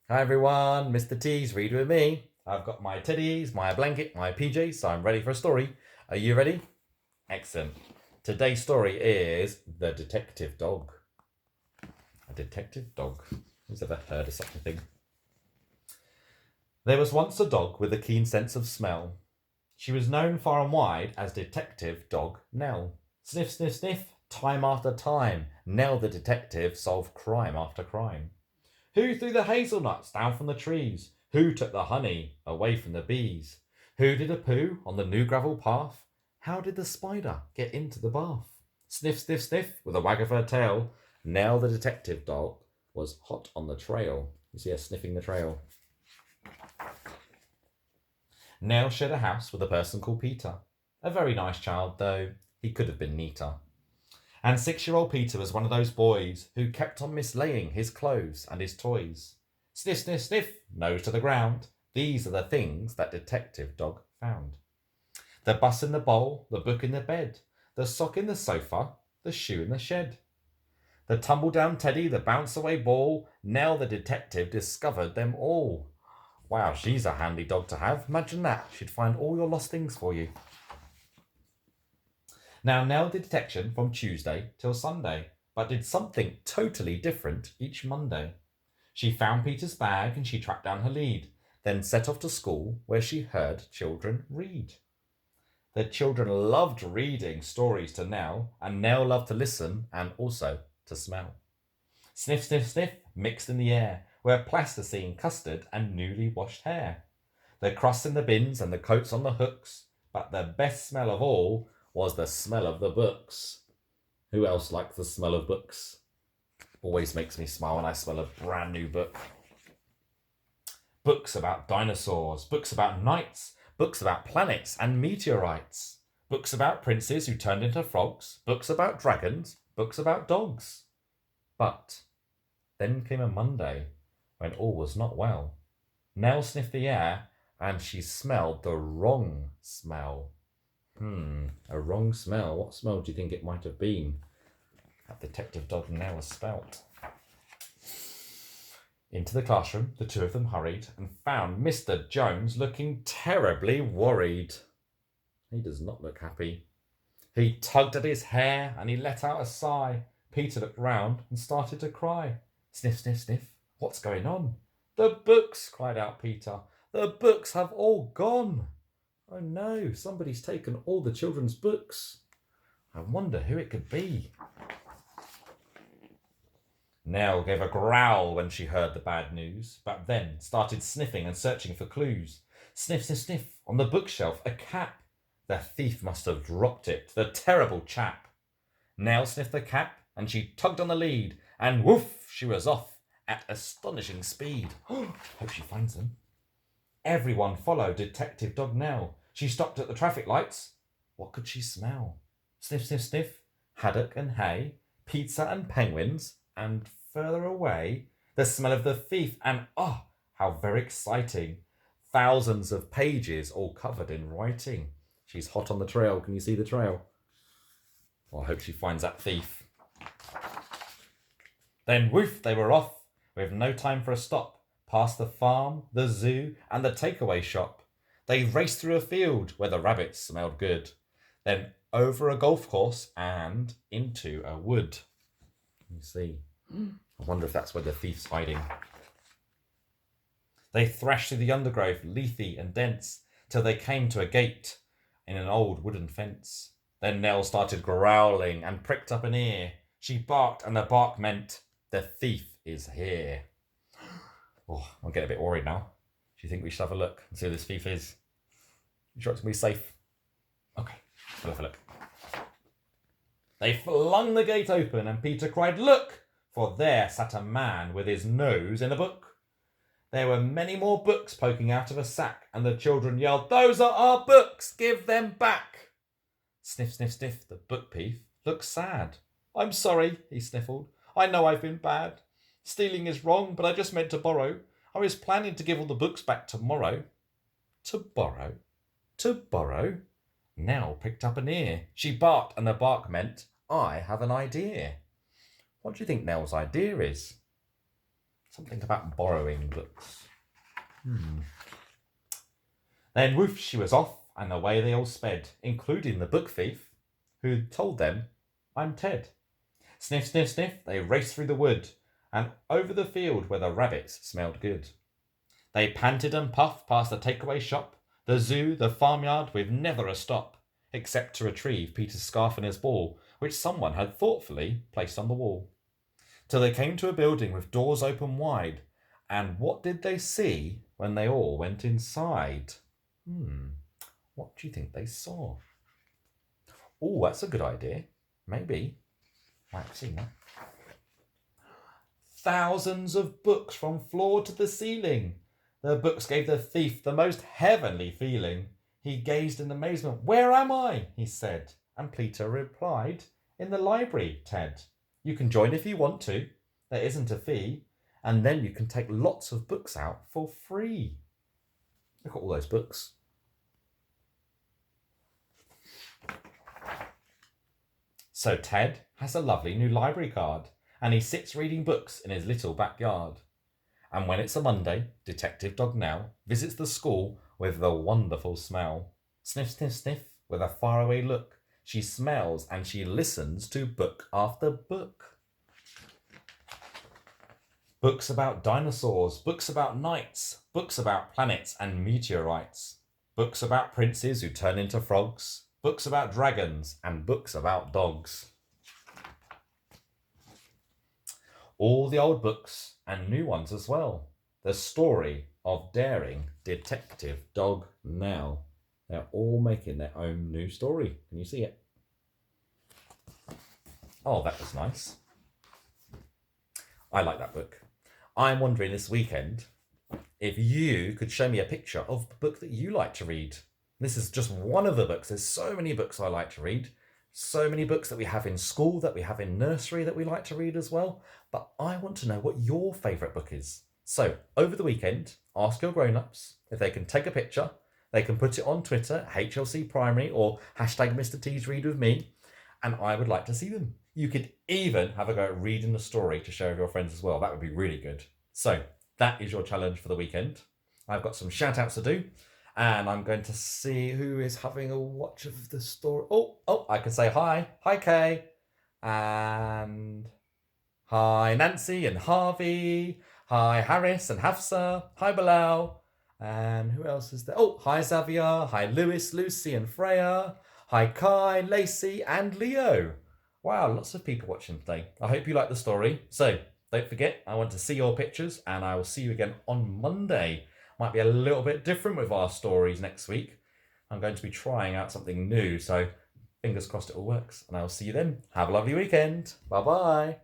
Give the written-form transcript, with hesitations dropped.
Hi everyone, Mr. T's read with me. I've got my teddies, my blanket, my PJs, so I'm ready for a story. Are you ready? Excellent. Today's story is The Detective Dog. A detective dog. Who's ever heard of such a thing? There was once a dog with a keen sense of smell. She was known far and wide as Detective Dog Nell. Sniff, sniff, sniff, time after time, Nell the detective solved crime after crime. Who threw the hazelnuts down from the trees? Who took the honey away from the bees? Who did a poo on the new gravel path? How did the spider get into the bath? Sniff, sniff, sniff, with a wag of her tail, Nell the detective dog was hot on the trail. You see her sniffing the trail. Nell shared a house with a person called Peter. A very nice child, though he could have been neater. And 6-year-old Peter was one of those boys who kept on mislaying his clothes and his toys. Sniff, sniff, sniff, nose to the ground. These are the things that Detective Dog found. The bus in the bowl, the book in the bed, the sock in the sofa, the shoe in the shed. The tumble-down teddy, the bounce-away ball, Nell the detective discovered them all. Wow, she's a handy dog to have. Imagine that. She'd find all your lost things for you. Now, Nell did detection from Tuesday till Sunday, but did something totally different each Monday. She found Peter's bag and she tracked down her lead, then set off to school where she heard children read. The children loved reading stories to Nell, and Nell loved to listen and also to smell. Sniff, sniff, sniff, mixed in the air, were plasticine, custard, and newly washed hair. The crusts in the bins and the coats on the hooks, but the best smell of all was the smell of the books. Who else likes the smell of books? Always makes me smile when I smell a brand new book. Books about dinosaurs, books about knights, books about planets and meteorites, books about princes who turned into frogs, books about dragons, books about dogs. But then came a Monday when all was not well. Nell sniffed the air and she smelled the wrong smell. A wrong smell. What smell do you think it might have been? That Detective Dog Nell spelt. Into the classroom, the two of them hurried and found Mr. Jones looking terribly worried. He does not look happy. He tugged at his hair and he let out a sigh. Peter looked round and started to cry. Sniff, sniff, sniff. What's going on? The books, cried out Peter. The books have all gone. Oh no, somebody's taken all the children's books. I wonder who it could be. Nell gave a growl when she heard the bad news, but then started sniffing and searching for clues. Sniff, sniff, sniff. On the bookshelf, a cap. The thief must have dropped it, the terrible chap. Nell sniffed the cap, and she tugged on the lead, and woof, she was off at astonishing speed. Hope she finds them. Everyone followed Detective Dog Nell. She stopped at the traffic lights. What could she smell? Sniff, sniff, sniff. Haddock and hay, pizza and penguins, and further away, the smell of the thief, and how very exciting. Thousands of pages all covered in writing. She's hot on the trail. Can you see the trail? Well, I hope she finds that thief. Then woof, they were off, with no time for a stop, past the farm, the zoo, and the takeaway shop. They raced through a field where the rabbits smelled good, then over a golf course and into a wood. You see. I wonder if that's where the thief's hiding. They thrashed through the undergrowth, leafy and dense, till they came to a gate in an old wooden fence. Then Nell started growling and pricked up an ear. She barked, and the bark meant, the thief is here. I'm getting a bit worried now. Do you think we should have a look and see who this thief is? You sure it's going to be safe? Okay, we'll have a look. They flung the gate open, and Peter cried, "Look!" For there sat a man with his nose in a book. There were many more books poking out of a sack, and the children yelled, "Those are our books! Give them back!" Sniff, sniff, sniff, the book thief looked sad. "I'm sorry," he sniffled. "I know I've been bad. Stealing is wrong, but I just meant to borrow. I was planning to give all the books back tomorrow." To borrow? To borrow? Nell pricked up an ear. She barked, and the bark meant, I have an idea. What do you think Nell's idea is? Something about borrowing books. Then woof, she was off, and away they all sped, including the book thief, who told them, "I'm Ted." Sniff, sniff, sniff, they raced through the wood, and over the field where the rabbits smelled good. They panted and puffed past the takeaway shop, the zoo, the farmyard, with never a stop, except to retrieve Peter's scarf and his ball, which someone had thoughtfully placed on the wall. Till they came to a building with doors open wide, and what did they see when they all went inside? What do you think they saw? Oh, that's a good idea. Maybe. Might see that. Thousands of books from floor to the ceiling. The books gave the thief the most heavenly feeling. He gazed in amazement. "Where am I?" he said. And Peter replied, "In the library, Ted. You can join if you want to. There isn't a fee. And then you can take lots of books out for free." Look at all those books. So Ted has a lovely new library card, and he sits reading books in his little backyard. And when it's a Monday, Detective Dog Now visits the school with the wonderful smell. Sniff, sniff, sniff, with a faraway look, she smells and she listens to book after book. Books about dinosaurs, books about knights, books about planets and meteorites, books about princes who turn into frogs, books about dragons, and books about dogs. All the old books and new ones as well. The story of daring Detective Dog Now. They're all making their own new story. Can you see it? Oh, that was nice. I like that book. I'm wondering this weekend if you could show me a picture of the book that you like to read. This is just one of the books. There's so many books I like to read. So many books that we have in school, that we have in nursery that we like to read as well. But I want to know what your favourite book is. So over the weekend, ask your grown-ups if they can take a picture. They can put it on Twitter, HLC Primary, or hashtag Mr. T's Read With Me. And I would like to see them. You could even have a go at reading the story to share with your friends as well. That would be really good. So that is your challenge for the weekend. I've got some shout outs to do. And I'm going to see who is having a watch of the story. Oh, I can say hi. Hi, Kay. And hi, Nancy and Harvey. Hi, Harris and Hafsa. Hi, Bilal. And who else is there? Oh, hi, Xavier. Hi, Lewis, Lucy and Freya. Hi, Kai, Lacey and Leo. Wow, lots of people watching today. I hope you like the story. So don't forget, I want to see your pictures, and I will see you again on Monday. Might be a little bit different with our stories next week. I'm going to be trying out something new, so fingers crossed it all works. And I'll see you then. Have a lovely weekend. Bye-bye.